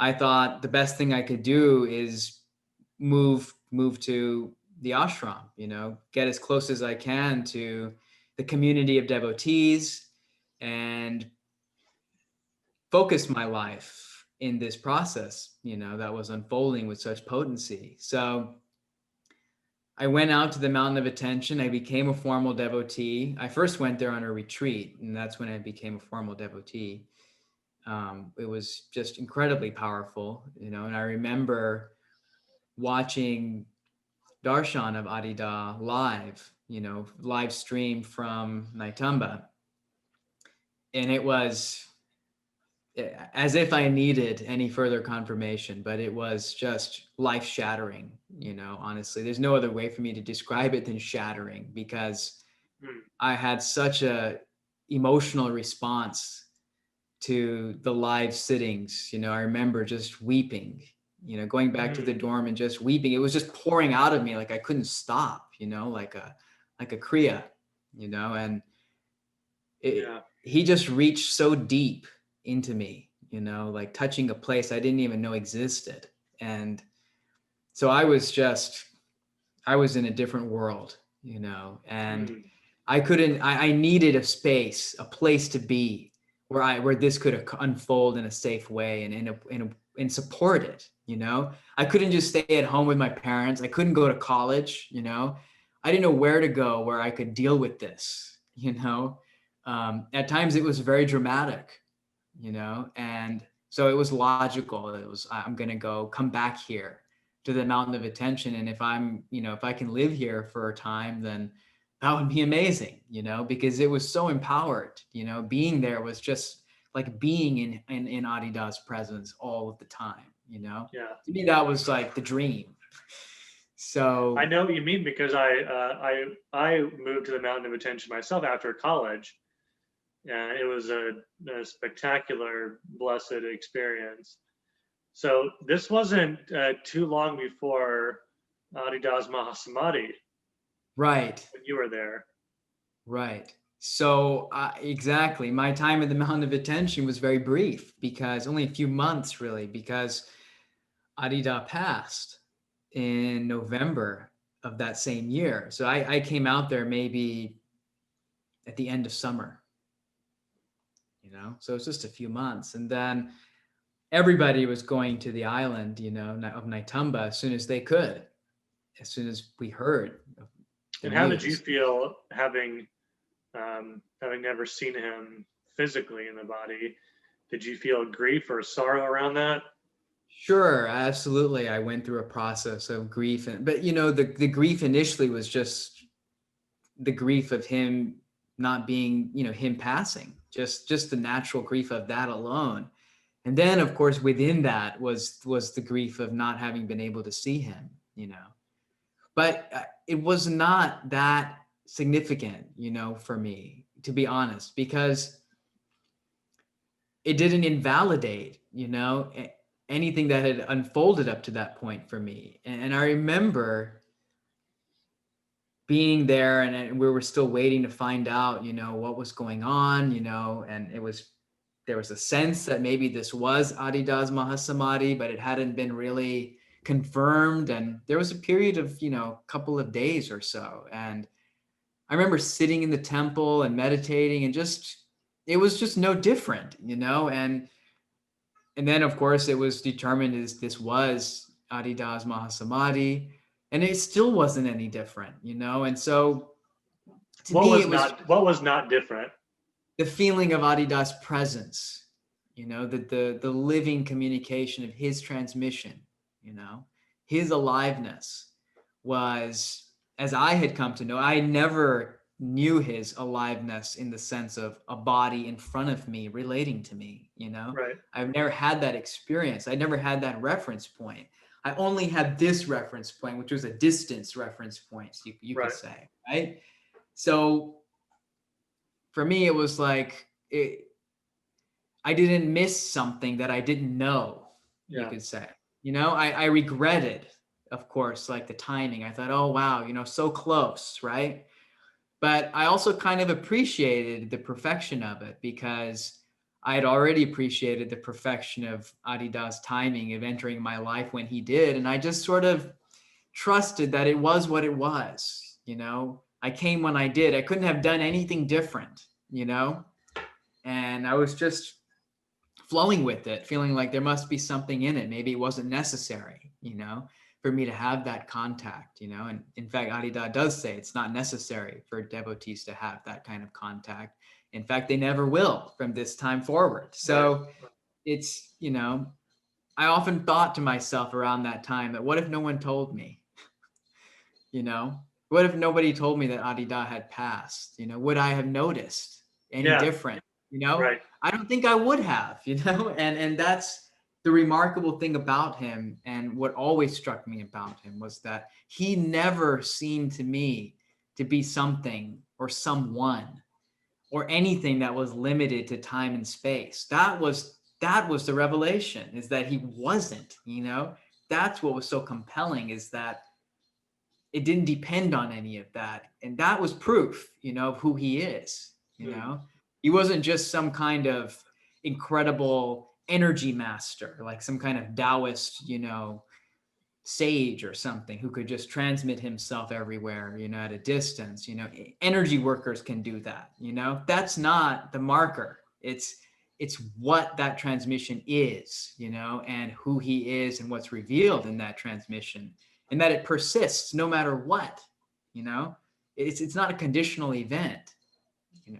I thought the best thing I could do is move to the ashram, get as close as I can to the community of devotees and focus my life in this process, that was unfolding with such potency. So I went out to the Mountain of Attention. I became a formal devotee. I first went there on a retreat, and that's when I became a formal devotee. It was just incredibly powerful, and I remember watching darshan of Adida live, live stream from Naitamba. And it was as if I needed any further confirmation, but it was just life shattering, honestly. There's no other way for me to describe it than shattering, because I had such a emotional response to the live sittings. I remember just weeping, going back to the dorm and just weeping. It was just pouring out of me, like I couldn't stop, like a kriya, and he just reached so deep into me, like touching a place I didn't even know existed. And so I was in a different world, and I needed a space, a place to be where this could unfold in a safe way and support it. I couldn't just stay at home with my parents. I couldn't go to college. I didn't know where to go where I could deal with this. At times it was very dramatic, and so it was logical. It was, I'm going to come back here to the Mountain of Attention. And if if I can live here for a time, then that would be amazing, because it was so empowered. Being there was just like being in Adida's presence all of the time, To me, that was like the dream. So I know what you mean, because I moved to the Mountain of Attention myself after college, and it was a spectacular, blessed experience. So this wasn't too long before Adidas Mahasamadhi. Right. When you were there. Right. So exactly, my time at the Mountain of Attention was very brief, because only a few months really, because Adida passed in November of that same year. So I came out there maybe at the end of summer, so it's just a few months. And then everybody was going to the island, of Naitamba as soon as they could, as soon as we heard. And how did you feel having never seen him physically in the body? Did you feel grief or sorrow around that? Sure, absolutely. I went through a process of grief, but the grief initially was just the grief of him not being, him passing, just the natural grief of that alone. And then, of course, within that was the grief of not having been able to see him, But it was not that significant, for me, to be honest, because it didn't invalidate, anything that had unfolded up to that point for me. And I remember being there, and we were still waiting to find out, what was going on, and there was a sense that maybe this was Adidas Mahasamadhi, but it hadn't been really confirmed. And there was a period of, a couple of days or so. And I remember sitting in the temple and meditating, and it was just no different, and then of course it was determined as this was Adidas Mahasamadhi, and it still wasn't any different, and so what was not different? The feeling of Adidas' presence, the living communication of his transmission, his aliveness was, as I had come to know, I never knew his aliveness in the sense of a body in front of me relating to me, Right. I've never had that experience. I never had that reference point. I only had this reference point, which was a distance reference point, you could say, right? So for me, it was like, I didn't miss something that I didn't know, you could say. I regretted, of course, like the timing. I thought, oh, wow, so close, right? But I also kind of appreciated the perfection of it, because I had already appreciated the perfection of Adida's timing of entering my life when he did. And I just sort of trusted that it was what it was. I came when I did. I couldn't have done anything different, and I was just flowing with it, feeling like there must be something in it. Maybe it wasn't necessary, for me to have that contact, and in fact, Adida does say it's not necessary for devotees to have that kind of contact. In fact, they never will from this time forward. So it's, I often thought to myself around that time that what if no one told me, what if nobody told me that Adida had passed, would I have noticed any Yeah. different, Right. I don't think I would have, and that's the remarkable thing about him. And what always struck me about him was that he never seemed to me to be something or someone or anything that was limited to time and space. That was the revelation, is that he wasn't, that's what was so compelling, is that it didn't depend on any of that. And that was proof, of who he is, He wasn't just some kind of incredible energy master, like some kind of Taoist, sage or something who could just transmit himself everywhere, at a distance. Energy workers can do that. That's not the marker. It's what that transmission is, and who he is and what's revealed in that transmission, and that it persists no matter what. It's not a conditional event.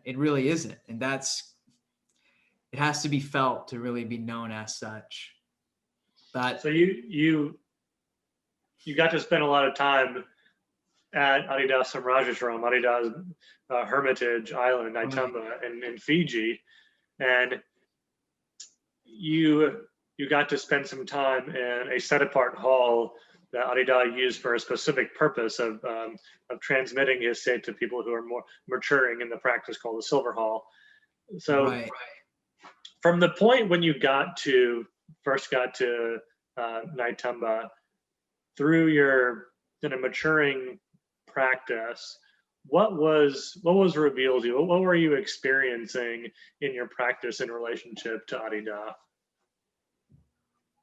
It really isn't. And it has to be felt to really be known as such. But so you got to spend a lot of time at Adidas Samrajashram, Adidas Hermitage Island, Naitamba, in Fiji, and you got to spend some time in a set apart hall that Adida used for a specific purpose of transmitting his state to people who are more maturing in the practice, called the Silver Hall. So right. From the point when you first got to Naitamba, through your maturing practice, what was revealed to you? What were you experiencing in your practice in relationship to Adida?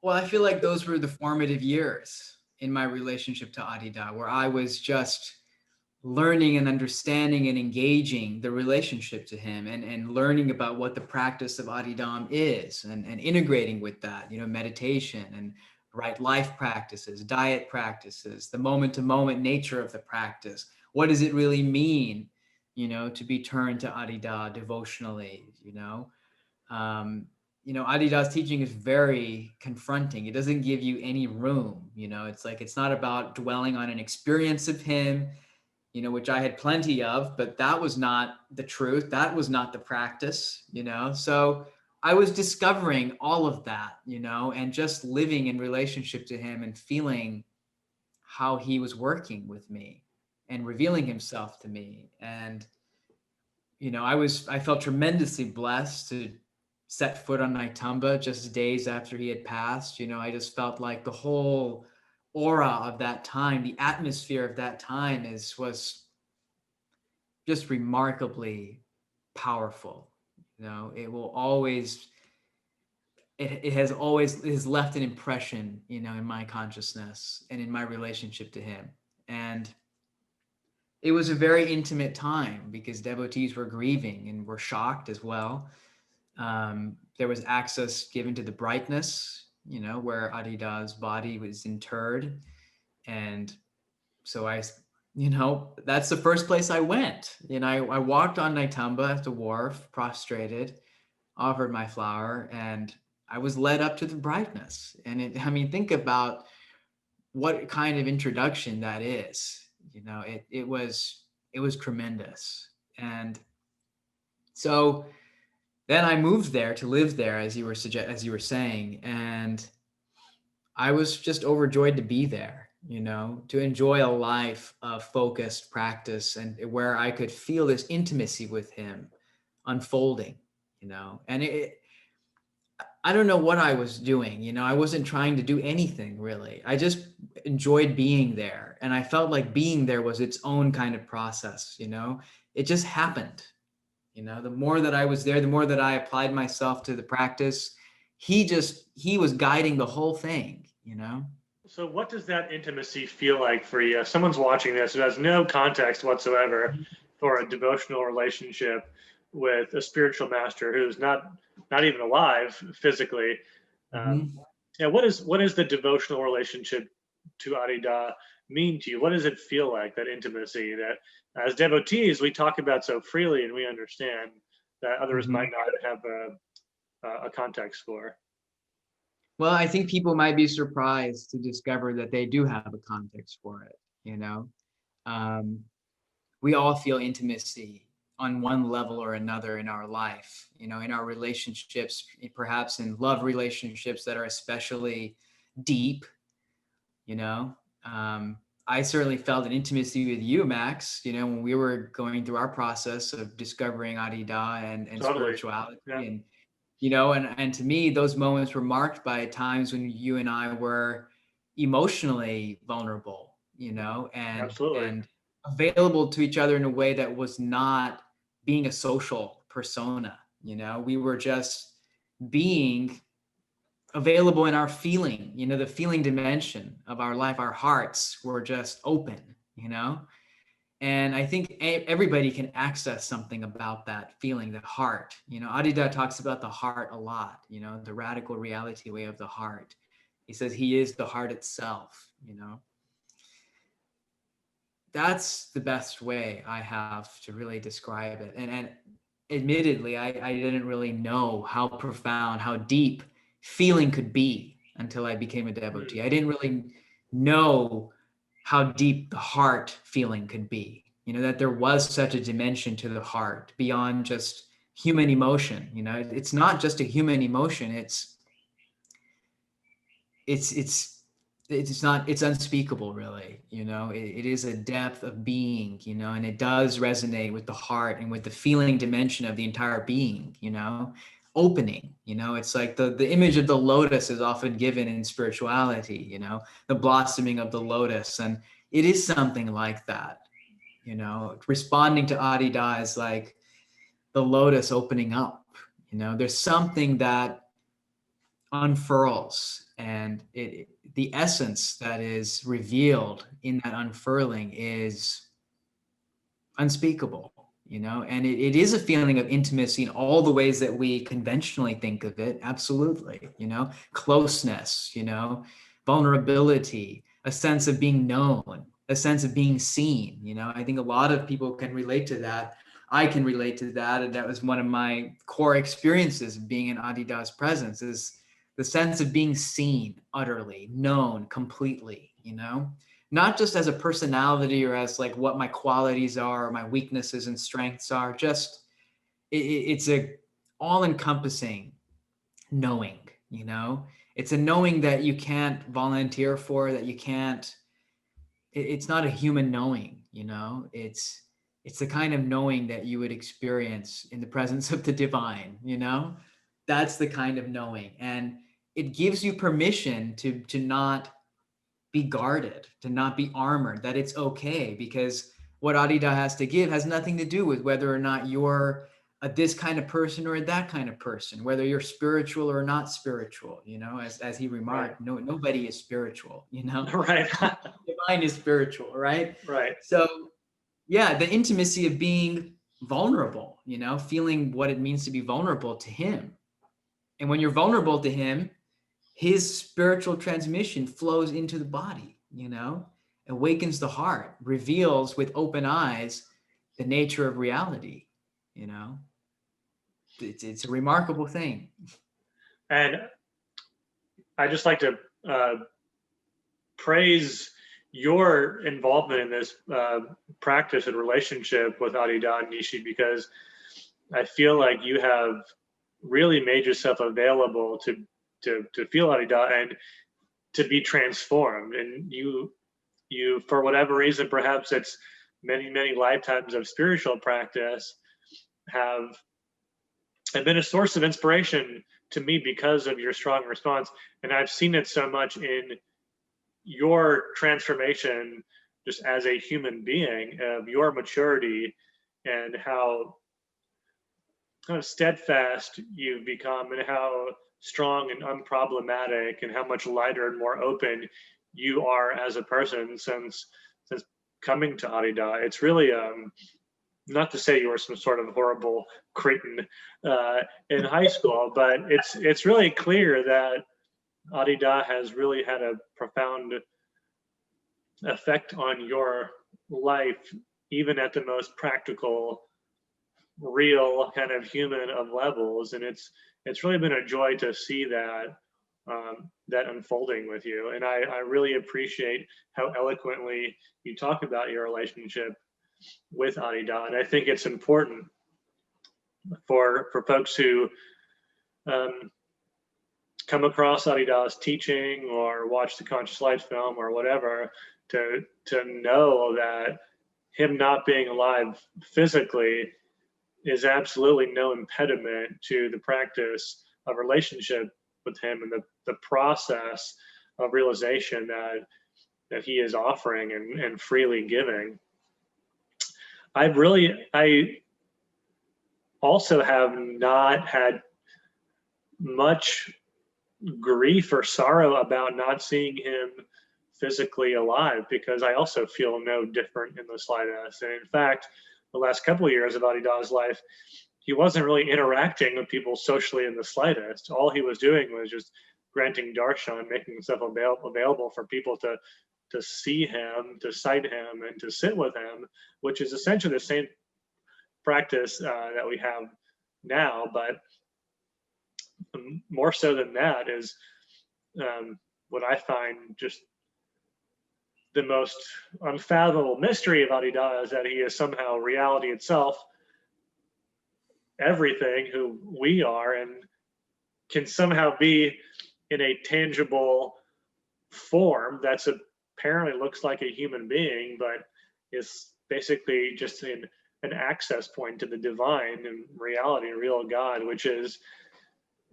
Well, I feel like those were the formative years in my relationship to Adida, where I was just learning and understanding and engaging the relationship to him, and learning about what the practice of Adidam is, and integrating with that, meditation and right life practices, diet practices, the moment-to-moment nature of the practice. What does it really mean, to be turned to Adida devotionally, Adida's teaching is very confronting. It doesn't give you any room, it's like, it's not about dwelling on an experience of him, which I had plenty of, but that was not the truth. That was not the practice, So I was discovering all of that, and just living in relationship to him and feeling how he was working with me and revealing himself to me. And, I felt tremendously blessed to set foot on Naitamba just days after he had passed. I just felt like the whole aura of that time, the atmosphere of that time was just remarkably powerful. It will always, it has left an impression, in my consciousness and in my relationship to him. And it was a very intimate time because devotees were grieving and were shocked as well. There was access given to the brightness, where Adida's body was interred. And so that's the first place I went. I walked on Naitamba at the wharf, prostrated, offered my flower, and I was led up to the brightness. And think about what kind of introduction that is. It was tremendous. And so then I moved there to live there, as you were saying, and I was just overjoyed to be there, to enjoy a life of focused practice, and where I could feel this intimacy with him unfolding, and I don't know what I was doing, I wasn't trying to do anything really. I just enjoyed being there, and I felt like being there was its own kind of process, it just happened. You know, the more that I was there, the more that I applied myself to the practice, he was guiding the whole thing, you know? So what does that intimacy feel like for you? If someone's watching this who has no context whatsoever for a devotional relationship with a spiritual master who's not even alive physically, um, Mhm. yeah, what is the devotional relationship to Arida mean to you? What does it feel like, that intimacy that as devotees we talk about so freely and we understand that others might Mhm. not have a context for? Well, I think people might be surprised to discover that they do have a context for it, you know? Um, we all feel intimacy on one level or another in our life, you know, in our relationships, perhaps in love relationships that are especially deep, you know. I certainly felt an intimacy with you, Max, you know, when we were going through our process of discovering Adida and Totally. spirituality. Yeah, And, you know, and to me, those moments were marked by times when you and I were emotionally vulnerable, you know, absolutely. and available to each other in a way that was not being a social persona. You know, we were just being available in our feeling, you know, the feeling dimension of our life. Our hearts were just open, you know. And I think everybody can access something about that feeling, the heart. You know, Adida talks about the heart a lot, you know, the radical reality way of the heart. He says he is the heart itself, you know. That's the best way I have to really describe it. And admittedly, I didn't really know how profound, how deep feeling could be until I became a Hmm. devotee. I didn't really know how deep the heart feeling could be. You know, that there was such a dimension to the heart beyond just human emotion. You know, it's not just a human emotion. It's it's it's not, it's unspeakable, really. You know, it is a depth of being, you know, and it does resonate with the heart and with the feeling dimension of the entire being, you know, opening. You know, it's like the image of the lotus is often given in spirituality, you know, the blossoming of the lotus. And it is something like that. You know, responding to Adida is like the lotus opening up. You know, there's something that unfurls, and the essence that is revealed in that unfurling is unspeakable, you know. And it is a feeling of intimacy in all the ways that we conventionally think of it. Absolutely, you know, closeness, you know, vulnerability, a sense of being known, a sense of being seen. You know, I think a lot of people can relate to that. I can relate to that, and that was one of my core experiences of being in Adida's presence, is the sense of being seen, utterly known, completely, you know, not just as a personality or as like what my qualities are or my weaknesses and strengths are. Just it's a all-encompassing knowing, you know. It's a knowing that you can't volunteer for, that you can't, it's not a human knowing, you know. It's the kind of knowing that you would experience in the presence of the divine, you know. That's the kind of knowing. And it gives you permission to not be guarded, to not be armored, that it's okay, because what Adida has to give has nothing to do with whether or not you're a this kind of person or a that kind of person, whether you're spiritual or not spiritual, you know, as he Right. remarked, no, nobody is spiritual, you know. Right. Divine is spiritual, right? Right. So yeah, the intimacy of being vulnerable, you know, feeling what it means to be vulnerable to him. And when you're vulnerable to him, his spiritual transmission flows into the body, you know, awakens the heart, reveals with open eyes the nature of reality, you know. It's a remarkable thing. And I just like to uh, praise your involvement in this practice and relationship with Adida and Nishi, because I feel like you have really made yourself available to feel Adida and to be transformed. And you for whatever reason, perhaps it's many lifetimes of spiritual practice, have been a source of inspiration to me because of your strong response. And I've seen it so much in your transformation just as a human being, of your maturity and how how steadfast you've become and how strong and unproblematic and how much lighter and more open you are as a person since coming to Adida. It's really not to say you were some sort of horrible cretin in high school, but it's really clear that Adida has really had a profound effect on your life, even at the most practical, real kind of human of levels. And it's really been a joy to see that that unfolding with you. And I really appreciate how eloquently you talk about your relationship with Adida. And I think it's important for folks who come across Adida's teaching or watch the Conscious Light film or whatever to know that him not being alive physically is absolutely no impediment to the practice of relationship with him and the process of realization that he is offering and freely giving. I also have not had much grief or sorrow about not seeing him physically alive, because I also feel no different in the slightest. And in fact, the last couple of years of Adida's life, he wasn't really interacting with people socially in the slightest. All he was doing was just granting darshan, making himself available for people to see him, to sight him, and to sit with him, which is essentially the same practice that we have now. But more so than that is what I find just the most unfathomable mystery of Adida is that he is somehow reality itself, everything who we are, and can somehow be in a tangible form that's apparently looks like a human being, but is basically just an access point to the divine and reality and real God, which is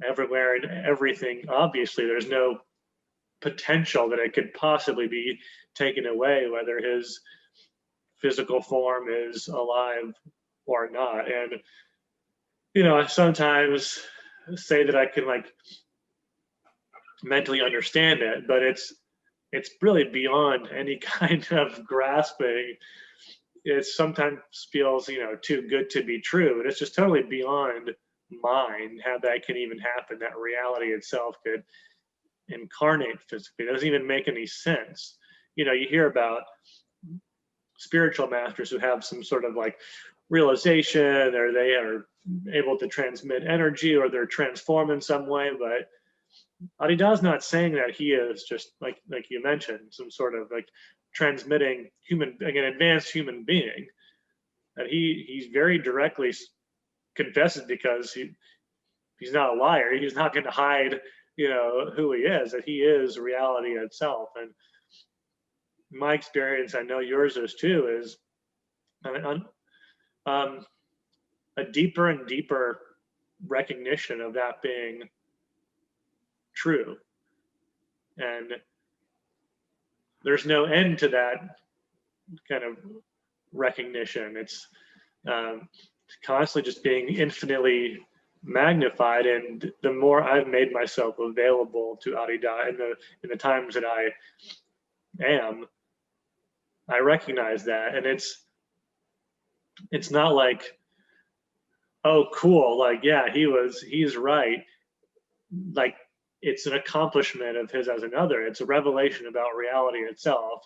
everywhere and everything. Obviously, there's no potential that it could possibly be taken away, whether his physical form is alive or not. And I sometimes say that I can like mentally understand it, but it's really beyond any kind of grasping. It sometimes feels too good to be true, and it's just totally beyond mind how that can even happen, that reality itself could incarnate physically. It doesn't even make any sense. You hear about spiritual masters who have some sort of like realization, or they are able to transmit energy, or they're transformed in some way. But Adida's not saying that he is just like you mentioned, some sort of like transmitting human, like an advanced human being. That he's very directly confesses, because he's not a liar. He's not going to hide who he is, that he is reality itself. And my experience, I know yours is too, is a deeper and deeper recognition of that being true. And there's no end to that kind of recognition. It's constantly just being infinitely magnified. And the more I've made myself available to Adida in the times that I am, I recognize that. And it's not like, oh, cool, like, yeah, he's right. Like, it's an accomplishment of his as another. It's a revelation about reality itself,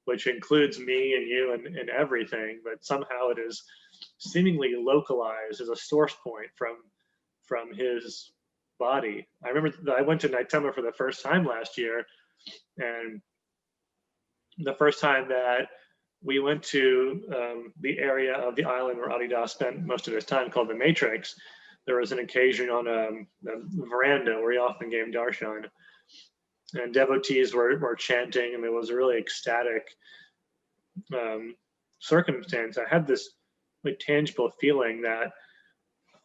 which includes me and you and everything, but somehow it is seemingly localized as a source point from his body. I remember that I went to Naitama for the first time last year, and the first time that we went to the area of the island where Adida spent most of his time, called the Matrix, there was an occasion on a veranda where he often gave darshan, and devotees were chanting, and there was a really ecstatic circumstance. I had this like tangible feeling that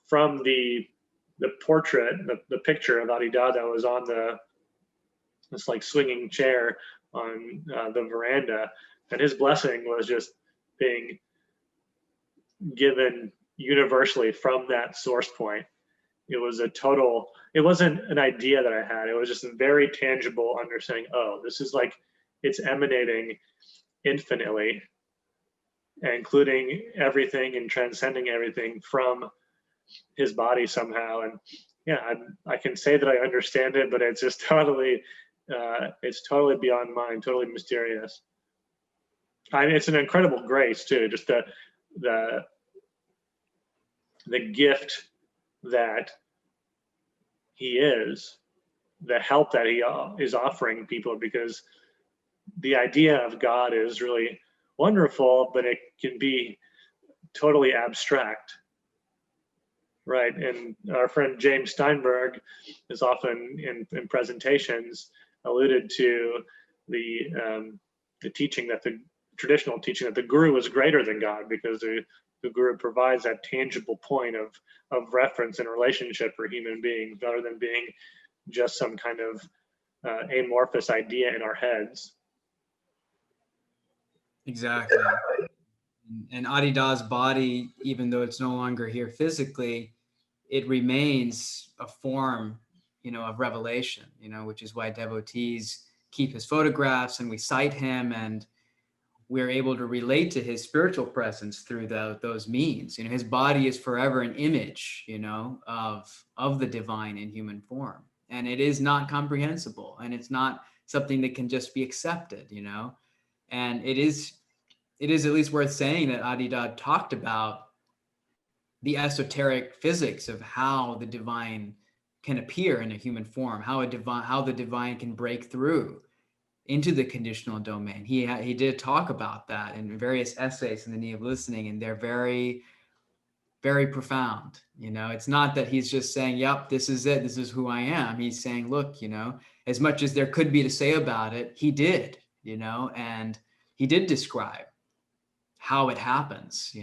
from the portrait, the picture of Adida that was on this like swinging chair on the veranda, and his blessing was just being given universally from that source point. It was a total, it wasn't an idea that I had. It was just a very tangible understanding. Oh, this is like, it's emanating infinitely, including everything and transcending everything from his body somehow. And yeah, I can say that I understand it, but it's just totally, it's totally beyond mind, totally mysterious. I mean, it's an incredible grace too, just the gift that he is, the help that he is offering people, because the idea of God is really wonderful, but it can be totally abstract, right? And our friend James Steinberg is often in presentations alluded to the teaching that the traditional teaching that the guru is greater than God, because the guru provides that tangible point of reference and relationship for human beings, rather than being just some kind of amorphous idea in our heads. Exactly. And Adida's body, even though it's no longer here physically, it remains a form, of revelation, which is why devotees keep his photographs and we cite him, and we're able to relate to his spiritual presence through those means. His body is forever an image, of the divine in human form. And it is not comprehensible, and it's not something that can just be accepted, and it is at least worth saying that Adida talked about the esoteric physics of how the divine can appear in a human form, how the divine can break through into the conditional domain. He did talk about that in various essays in the Need of Listening, and they're very, very profound. It's not that he's just saying, yep, this is it, this is who I am. He's saying, look, as much as there could be to say about it, he did, and he did describe how it happens,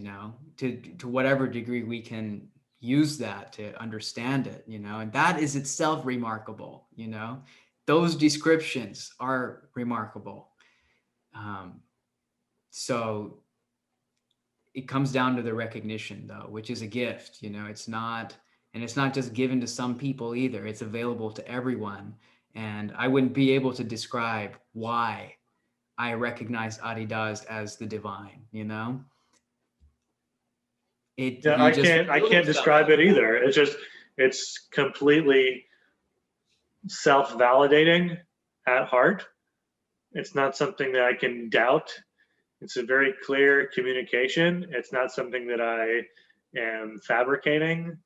to whatever degree we can use that to understand it, and that is itself remarkable. Those descriptions are remarkable. So it comes down to the recognition, though, which is a gift. It's not just given to some people either. It's available to everyone. And I wouldn't be able to describe why I recognize Adidas as the divine, Yeah, I can't describe it either. It's completely self-validating at heart. It's not something that I can doubt. It's a very clear communication. It's not something that I am fabricating.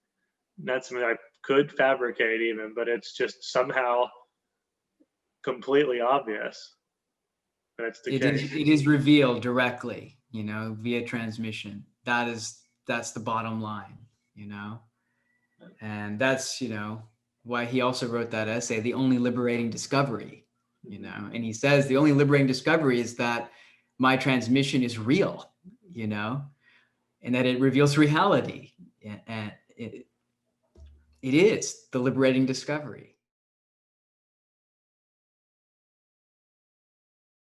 Not something I could fabricate even, but it's just somehow completely obvious. That's the case. It is revealed directly, via transmission. That's the bottom line, and that's, why he also wrote that essay, The Only Liberating Discovery, and he says the only liberating discovery is that my transmission is real, and that it reveals reality. And it is the liberating discovery.